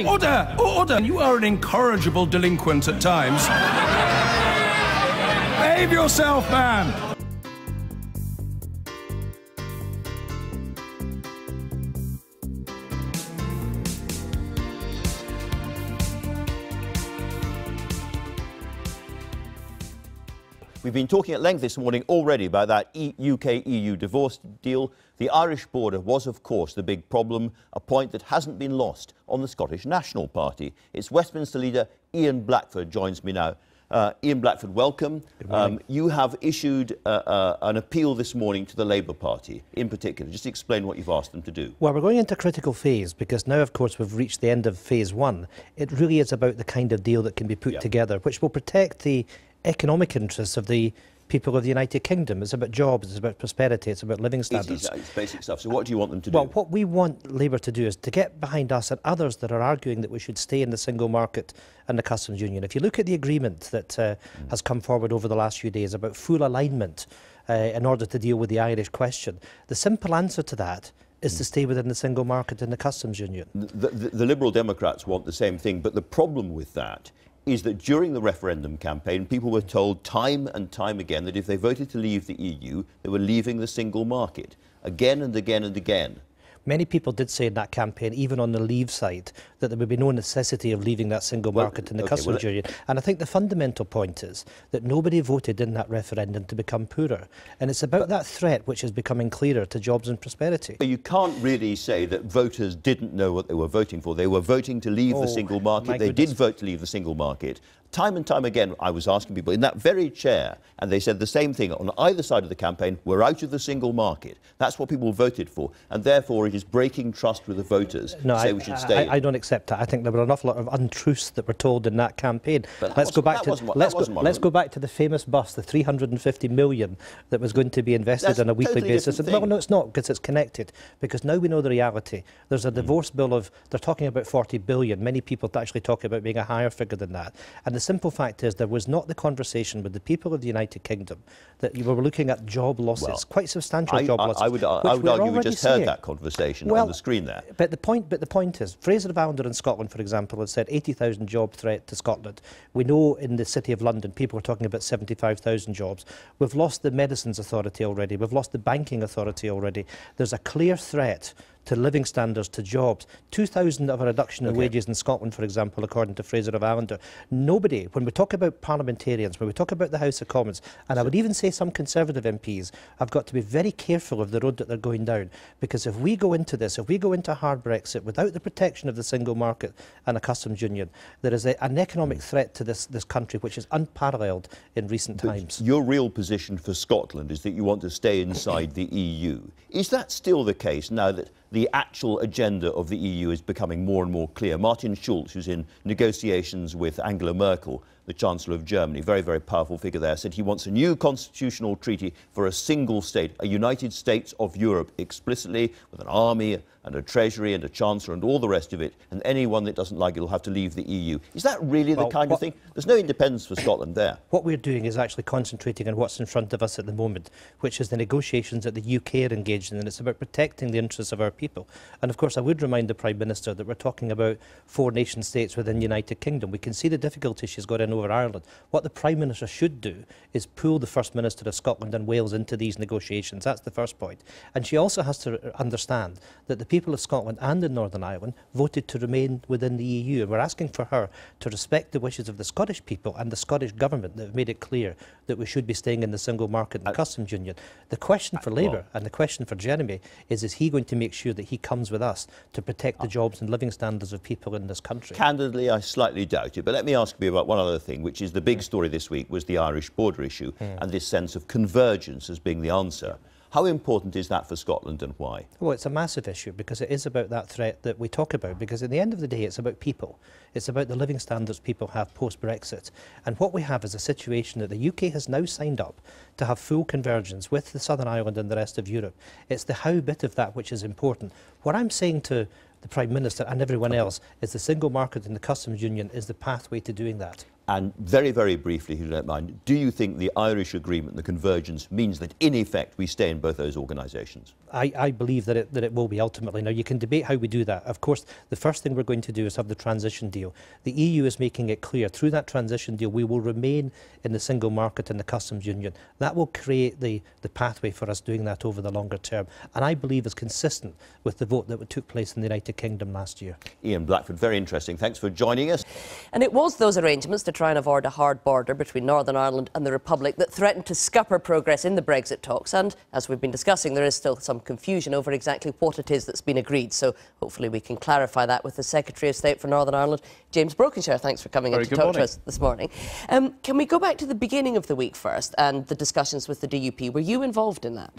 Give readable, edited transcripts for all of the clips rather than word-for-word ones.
Order! Order! You are an incorrigible delinquent at times. Behave yourself, man! We've been talking at length this morning already about that UK-EU divorce deal. The Irish border was, of course, the big problem, a point that hasn't been lost on the Scottish National Party. Its Westminster leader, Ian Blackford, joins me now. Ian Blackford, welcome. You have issued an appeal this morning to the Labour Party, in particular. Just explain what you've asked them to do. Well, we're going into a critical phase because now, of course, we've reached the end of phase one. It really is about the kind of deal that can be put together, which will protect the economic interests of the people of the United Kingdom. It's about jobs, it's about prosperity, it's about living standards. It's basic stuff. So what do you want them to do? Well, what we want Labour to do is to get behind us and others that are arguing that we should stay in the single market and the customs union. If you look at the agreement that has come forward over the last few days about full alignment in order to deal with the Irish question, the simple answer to that is to stay within the single market and the customs union. The Liberal Democrats want the same thing, but the problem with that is that during the referendum campaign, people were told time and time again that if they voted to leave the EU, they were leaving the single market, again and again and again. Many people did say in that campaign, even on the Leave side, that there would be no necessity of leaving that single market in the customs union. And I think the fundamental point is that nobody voted in that referendum to become poorer. And it's about that threat which is becoming clearer to jobs and prosperity. But you can't really say that voters didn't know what they were voting for. They were voting to leave the single market. They did vote to leave the single market. Time and time again, I was asking people in that very chair, and they said the same thing on either side of the campaign: we're out of the single market. That's what people voted for, and therefore it is breaking trust with the voters to say we should stay. I don't accept that. I think there were an awful lot of untruths that were told in that campaign. But let's go back to the famous bus, the 350 million that was going to be invested on a weekly basis. Well, no, it's not, because it's connected. Because now we know the reality. There's a divorce bill of, they're talking about 40 billion. Many people actually talk about being a higher figure than that. And the simple fact is there was not the conversation with the people of the United Kingdom that you were looking at job losses, quite substantial job losses. I would argue we just heard that conversation on the screen there. But the point is, Fraser of Allender in Scotland, for example, has said 80,000 job threat to Scotland. We know in the City of London people are talking about 75,000 jobs. We've lost the Medicines Authority already. We've lost the Banking Authority already. There's a clear threat to living standards, to jobs. 2,000 of a reduction in wages in Scotland, for example, according to Fraser of Allender. Nobody, when we talk about parliamentarians, when we talk about the House of Commons, and I would even say some Conservative MPs, have got to be very careful of the road that they're going down. Because if we go into this, if we go into a hard Brexit without the protection of the single market and a customs union, there is an economic threat to this country which is unparalleled in recent times. Your real position for Scotland is that you want to stay inside the EU. Is that still the case now that the actual agenda of the EU is becoming more and more clear? Martin Schulz, who's in negotiations with Angela Merkel, the Chancellor of Germany, very, very powerful figure there, said he wants a new constitutional treaty for a single state, a United States of Europe, explicitly, with an army and a treasury and a chancellor and all the rest of it, and anyone that doesn't like it will have to leave the EU. Is that really the kind of thing? There's no independence for Scotland there. What we're doing is actually concentrating on what's in front of us at the moment, which is the negotiations that the UK are engaged in, and it's about protecting the interests of our people. And of course, I would remind the Prime Minister that we're talking about 4 nation states within the United Kingdom. We can see the difficulty she's got in over Ireland. What the Prime Minister should do is pull the First Minister of Scotland and Wales into these negotiations. That's the first point. And she also has to understand that the people of Scotland and in Northern Ireland voted to remain within the EU. And we're asking for her to respect the wishes of the Scottish people and the Scottish government that have made it clear that we should be staying in the single market and the customs union. The question for Labour and the question for Jeremy is he going to make sure that he comes with us to protect the jobs and living standards of people in this country? Candidly, I slightly doubt it. But let me ask you about one other thing, which is the big story this week was the Irish border issue and this sense of convergence as being the answer. How important is that for Scotland and why? Well, it's a massive issue because it is about that threat that we talk about, because at the end of the day it's about people. It's about the living standards people have post-Brexit. And what we have is a situation that the UK has now signed up to have full convergence with the Southern Ireland and the rest of Europe. It's the how bit of that which is important. What I'm saying to the Prime Minister and everyone else is the single market and the customs union is the pathway to doing that. And very, very briefly, if you don't mind, do you think the Irish agreement, the convergence, means that, in effect, we stay in both those organisations? I believe that it will be ultimately. Now, you can debate how we do that. Of course, the first thing we're going to do is have the transition deal. The EU is making it clear, through that transition deal, we will remain in the single market and the customs union. That will create the pathway for us doing that over the longer term. And I believe is consistent with the vote that took place in the United Kingdom last year. Ian Blackford, very interesting. Thanks for joining us. And it was those arrangements to try and avoid a hard border between Northern Ireland and the Republic that threatened to scupper progress in the Brexit talks. And as we've been discussing, there is still some confusion over exactly what it is that's been agreed. So hopefully we can clarify that with the Secretary of State for Northern Ireland, James Brokenshire. Thanks for coming in to talk to us this morning. Can we go back to the beginning of the week first and the discussions with the DUP? Were you involved in that?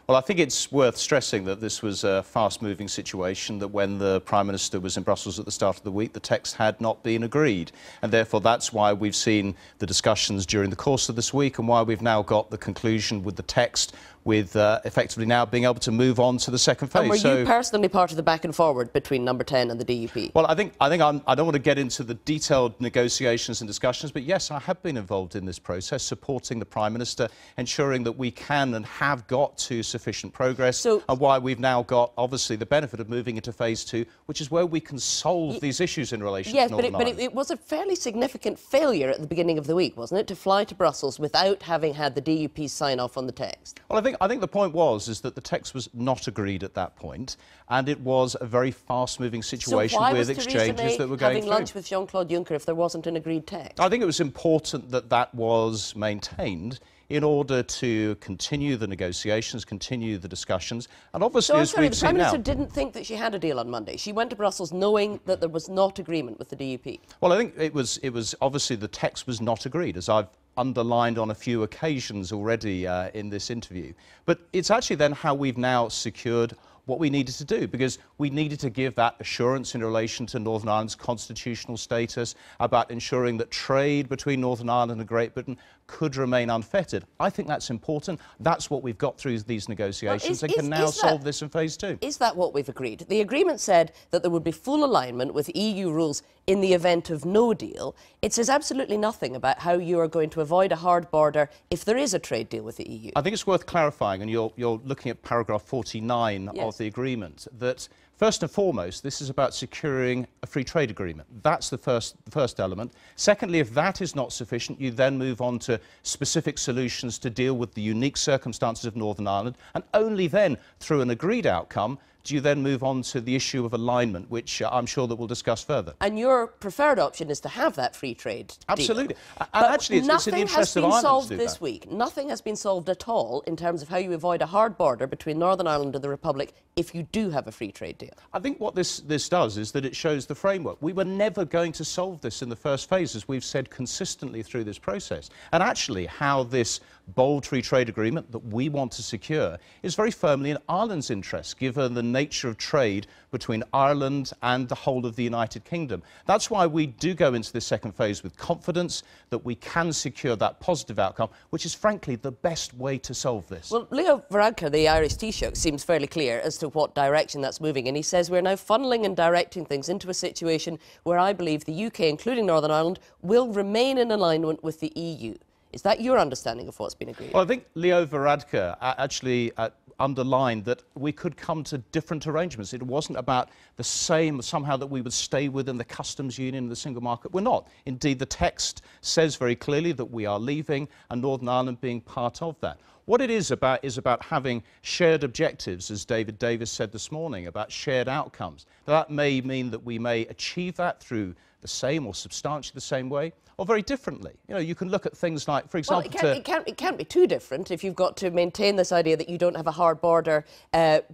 Well, I think it's worth stressing that this was a fast-moving situation, that when the Prime Minister was in Brussels at the start of the week, the text had not been agreed. And therefore, that's why we've seen the discussions during the course of this week and why we've now got the conclusion with the text, with effectively now being able to move on to the second phase. And were you personally part of the back and forward between Number 10 and the DUP? Well, I don't want to get into the detailed negotiations and discussions, but yes, I have been involved in this process, supporting the Prime Minister, ensuring that we can and have got to sufficient progress, and why we've now got, obviously, the benefit of moving into phase 2, which is where we can solve these issues in relation to Northern Ireland. But it was a fairly significant failure at the beginning of the week, wasn't it, to fly to Brussels without having had the DUP sign off on the text? Well, I think the point is that the text was not agreed at that point, and it was a very fast-moving situation with exchanges that were going having lunch with Jean-Claude Juncker if there wasn't an agreed text? I think it was important that that was maintained in order to continue the negotiations, continue the discussions, and obviously, as we've seen now... the Prime Minister didn't think that she had a deal on Monday. She went to Brussels knowing that there was not agreement with the DUP. Well, I think it was obviously the text was not agreed, as I've underlined on a few occasions already in this interview. But it's actually then how we've now secured what we needed to do, because we needed to give that assurance in relation to Northern Ireland's constitutional status, about ensuring that trade between Northern Ireland and Great Britain could remain unfettered. I think that's important. That's what we've got through these negotiations and can now solve this in phase 2. Is that what we've agreed? The agreement said that there would be full alignment with EU rules in the event of no deal. It says absolutely nothing about how you are going to avoid a hard border if there is a trade deal with the EU. I think it's worth clarifying, and you're looking at paragraph 49 of the agreement, that first and foremost, this is about securing a free trade agreement. That's the first element. Secondly, if that is not sufficient, you then move on to specific solutions to deal with the unique circumstances of Northern Ireland, and only then, through an agreed outcome, do you then move on to the issue of alignment, which I'm sure that we'll discuss further. And your preferred option is to have that free trade deal. Absolutely. And actually, it's in the interest of Ireland to do that. Nothing has been solved this week. Nothing has been solved at all in terms of how you avoid a hard border between Northern Ireland and the Republic if you do have a free trade deal. I think what this does is that it shows the framework. We were never going to solve this in the first phase, as we've said consistently through this process. And actually, how this bold free trade agreement that we want to secure is very firmly in Ireland's interest, given the nature of trade between Ireland and the whole of the United Kingdom. That's why we do go into this second phase with confidence that we can secure that positive outcome, which is frankly the best way to solve this. Well, Leo Varadkar, the Irish Taoiseach, seems fairly clear as to what direction that's moving in. He says we're now funneling and directing things into a situation where I believe the UK, including Northern Ireland, will remain in alignment with the EU. Is that your understanding of what's been agreed? Well, I think Leo Varadkar actually underlined that we could come to different arrangements. It wasn't about the same, somehow, that we would stay within the customs union and the single market. We're not. Indeed, the text says very clearly that we are leaving and Northern Ireland being part of that. What it is about having shared objectives, as David Davis said this morning, about shared outcomes. That may mean that we may achieve that through the same or substantially the same way, or very differently. You know, you can look at things like, for example... Well, it can't be too different if you've got to maintain this idea that you don't have a hard border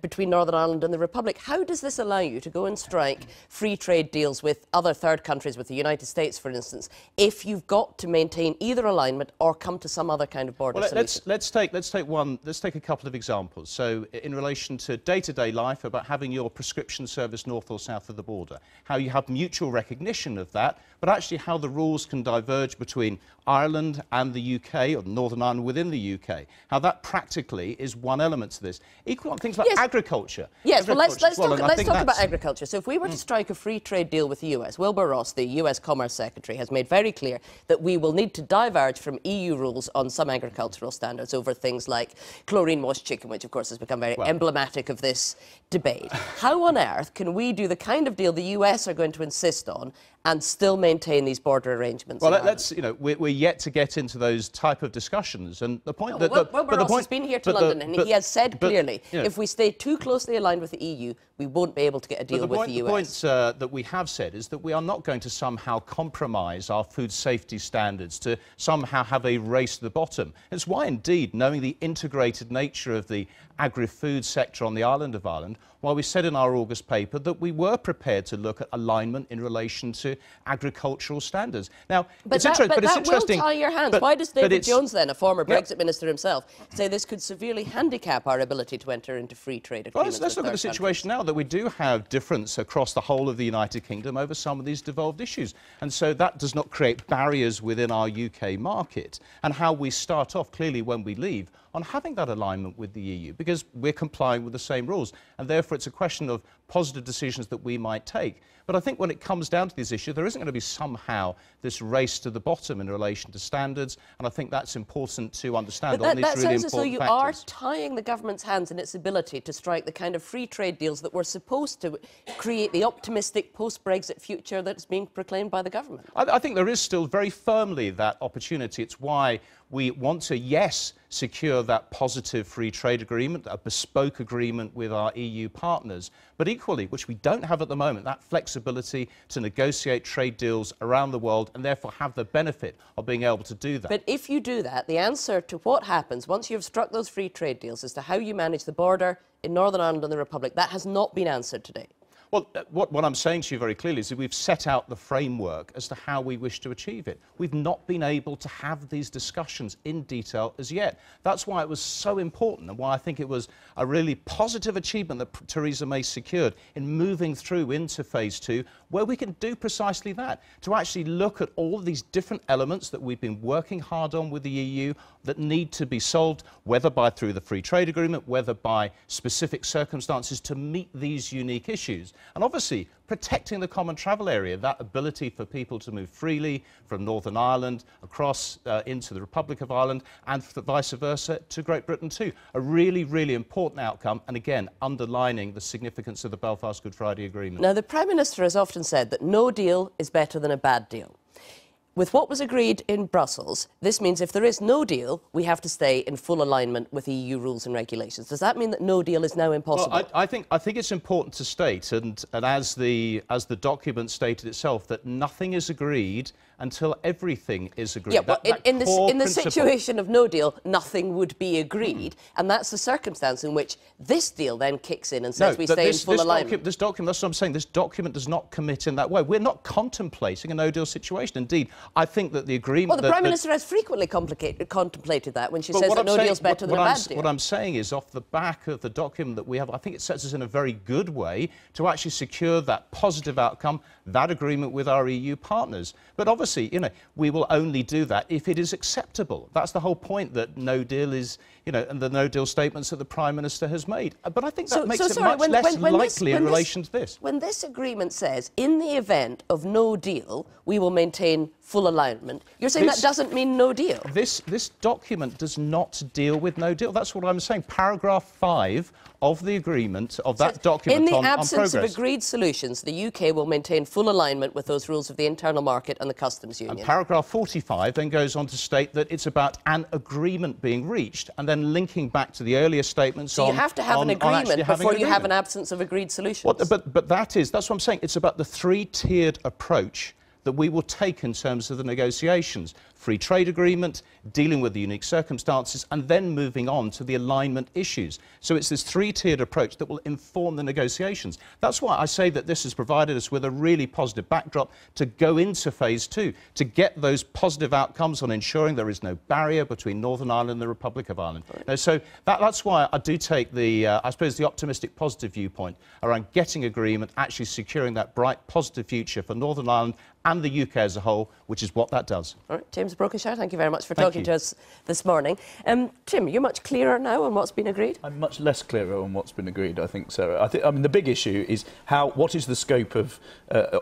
between Northern Ireland and the Republic. How does this allow you to go and strike free trade deals with other third countries, with the United States, for instance, if you've got to maintain either alignment or come to some other kind of border solution? Let's take let's take a couple of examples. So in relation to day-to-day life, about having your prescription service north or south of the border, how you have mutual recognition of that, but actually how the rules can diverge between Ireland and the UK, or Northern Ireland within the UK, how that practically is one element to this. Equally on things like agriculture. Yes, well, let's talk about agriculture. So if we were to strike a free trade deal with the US, Wilbur Ross, the US Commerce Secretary, has made very clear that we will need to diverge from EU rules on some agricultural standards over things like chlorine-washed chicken, which of course has become very emblematic of this debate. How on earth can we do the kind of deal the US are going to insist on and still maintain these border arrangements? Well, we're yet to get into those type of discussions, and the point Wilbur Ross has been here to London, and he has said clearly, if we stay too closely aligned with the EU, we won't be able to get a deal with the US. The point that we have said is that we are not going to somehow compromise our food safety standards to somehow have a race to the bottom. It's why, indeed, knowing the integrated nature of the agri-food sector on the island of Ireland, while we said in our August paper that we were prepared to look at alignment in relation to agricultural standards. Now, it's interesting. But that will tie your hands. Why does David Jones, then, a former Brexit minister himself, say this could severely handicap our ability to enter into free trade agreements? Well, let's look at the situation now that we do have difference across the whole of the United Kingdom over some of these devolved issues. And so that does not create barriers within our UK market. And how we start off, clearly, when we leave, on having that alignment with the EU, because we're complying with the same rules, and therefore it's a question of positive decisions that we might take. But I think when it comes down to these issues, there isn't going to be somehow this race to the bottom in relation to standards, and I think that's important to understand on these really important factors. That sounds as though you are tying the government's hands in its ability to strike the kind of free trade deals that were supposed to create the optimistic post-Brexit future that's being proclaimed by the government. I think there is still very firmly that opportunity. It's why we want to, yes, secure that positive free trade agreement, a bespoke agreement with our EU partners, but equally, which we don't have at the moment, that flexibility to negotiate trade deals around the world and therefore have the benefit of being able to do that. But if you do that, the answer to what happens once you've struck those free trade deals as to how you manage the border in Northern Ireland and the Republic, that has not been answered today. Well, what I'm saying to you very clearly is that we've set out the framework as to how we wish to achieve it. We've not been able to have these discussions in detail as yet. That's why it was so important and why I think it was a really positive achievement that Theresa May secured in moving through into phase 2, where we can do precisely that, to actually look at all of these different elements that we've been working hard on with the EU that need to be solved, whether through the free trade agreement, whether by specific circumstances to meet these unique issues. And obviously, protecting the common travel area, that ability for people to move freely from Northern Ireland across into the Republic of Ireland and vice versa to Great Britain too. A really, really important outcome, and again, underlining the significance of the Belfast Good Friday Agreement. Now, the Prime Minister has often said that no deal is better than a bad deal. With what was agreed in Brussels, this means if there is no deal, we have to stay in full alignment with EU rules and regulations. Does that mean that no deal is now impossible? Well, I think it's important to state, and as the document stated itself, that nothing is agreed until everything is agreed. Yeah, but in the situation of no deal, nothing would be agreed, and that's the circumstance in which this deal then kicks in and says we stay in full alignment. This document, that's what I'm saying, this document does not commit in that way. We're not contemplating a no-deal situation. Indeed, I think that the agreement... Well, the Prime Minister has frequently contemplated that when she says that no deal is better than a bad deal. What I'm saying is, off the back of the document that we have, I think it sets us in a very good way to actually secure that positive outcome, that agreement with our EU partners. But obviously, we will only do that if it is acceptable. That's the whole point, that no deal is, and the no deal statements that the Prime Minister has made. But I think that makes it much less likely in relation to this. When this agreement says, in the event of no deal, we will maintain full alignment, you're saying that doesn't mean no deal? This document does not deal with no deal. That's what I'm saying. Paragraph 5 of the agreement, of that document on progress. In the absence of agreed solutions, the UK will maintain full alignment with those rules of the internal market and the customs union. And paragraph 45 then goes on to state that it's about an agreement being reached, and then linking back to the earlier statements on... So you have to have an agreement before you have an absence of agreed solutions. But that's what I'm saying. It's about the three-tiered approach that we will take in terms of the negotiations. free trade agreement, dealing with the unique circumstances, and then moving on to the alignment issues. So it's this three-tiered approach that will inform the negotiations. That's why I say that this has provided us with a really positive backdrop to go into phase 2, to get those positive outcomes on ensuring there is no barrier between Northern Ireland and the Republic of Ireland. So that's why I do take the, I suppose, the optimistic, positive viewpoint around getting agreement, actually securing that bright, positive future for Northern Ireland and the UK as a whole, which is what that does. All right, James Brokenshire, thank you very much for talking to us this morning. Tim, you're much clearer now on what's been agreed? I'm much less clearer on what's been agreed, I think, Sarah. I mean, the big issue is what is the scope of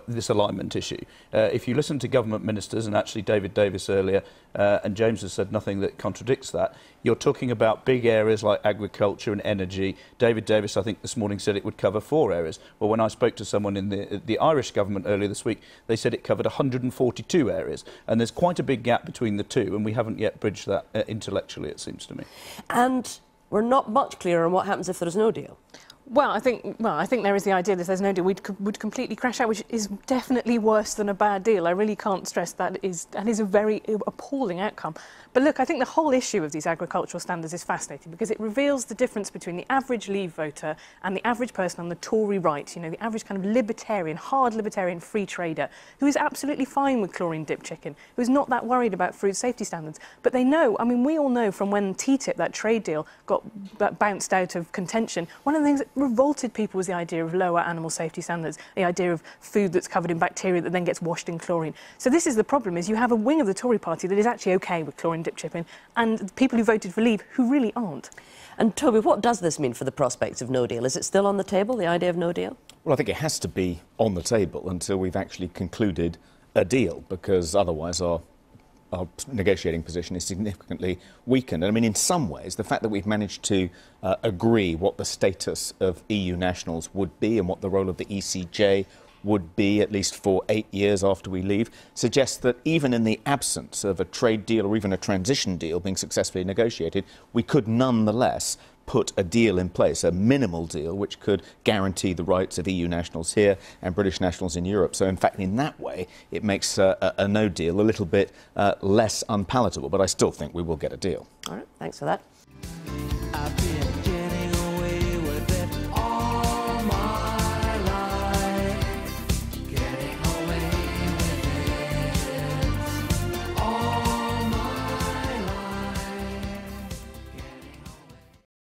this alignment issue? If you listen to government ministers, and actually David Davis earlier, and James has said nothing that contradicts that, you're talking about big areas like agriculture and energy. David Davis, I think, this morning said it would cover 4 areas. Well, when I spoke to someone in the Irish government earlier this week, they said it covered 142 areas. And there's quite a big gap between the two, and we haven't yet bridged that intellectually, it seems to me. And we're not much clearer on what happens if there's no deal. Well, I think there is the idea that if there's no deal, would completely crash out, which is definitely worse than a bad deal. I really can't stress that is a very appalling outcome. But look, I think the whole issue of these agricultural standards is fascinating because it reveals the difference between the average Leave voter and the average person on the Tory right, you know, the average kind of libertarian, hard libertarian free trader, who is absolutely fine with chlorine-dipped chicken, who is not that worried about food safety standards. But they know, I mean, we all know from when TTIP, that trade deal, got bounced out of contention, one of the things that revolted people was the idea of lower animal safety standards, the idea of food that's covered in bacteria that then gets washed in chlorine. So this is the problem, is you have a wing of the Tory party that is actually OK with chlorine-dipped chicken, and people who voted for Leave who really aren't. And Toby, what does this mean for the prospects of no deal? Is it still on the table, the idea of no deal? Well, I think it has to be on the table until we've actually concluded a deal, because otherwise our negotiating position is significantly weakened. And I mean, in some ways, the fact that we've managed to agree what the status of EU nationals would be and what the role of the ECJ would be, at least for 8 years after we leave, suggests that even in the absence of a trade deal or even a transition deal being successfully negotiated, we could nonetheless put a deal in place, a minimal deal, which could guarantee the rights of EU nationals here and British nationals in Europe. So, in fact, in that way, it makes a no deal a little bit less unpalatable. But I still think we will get a deal. All right, thanks for that.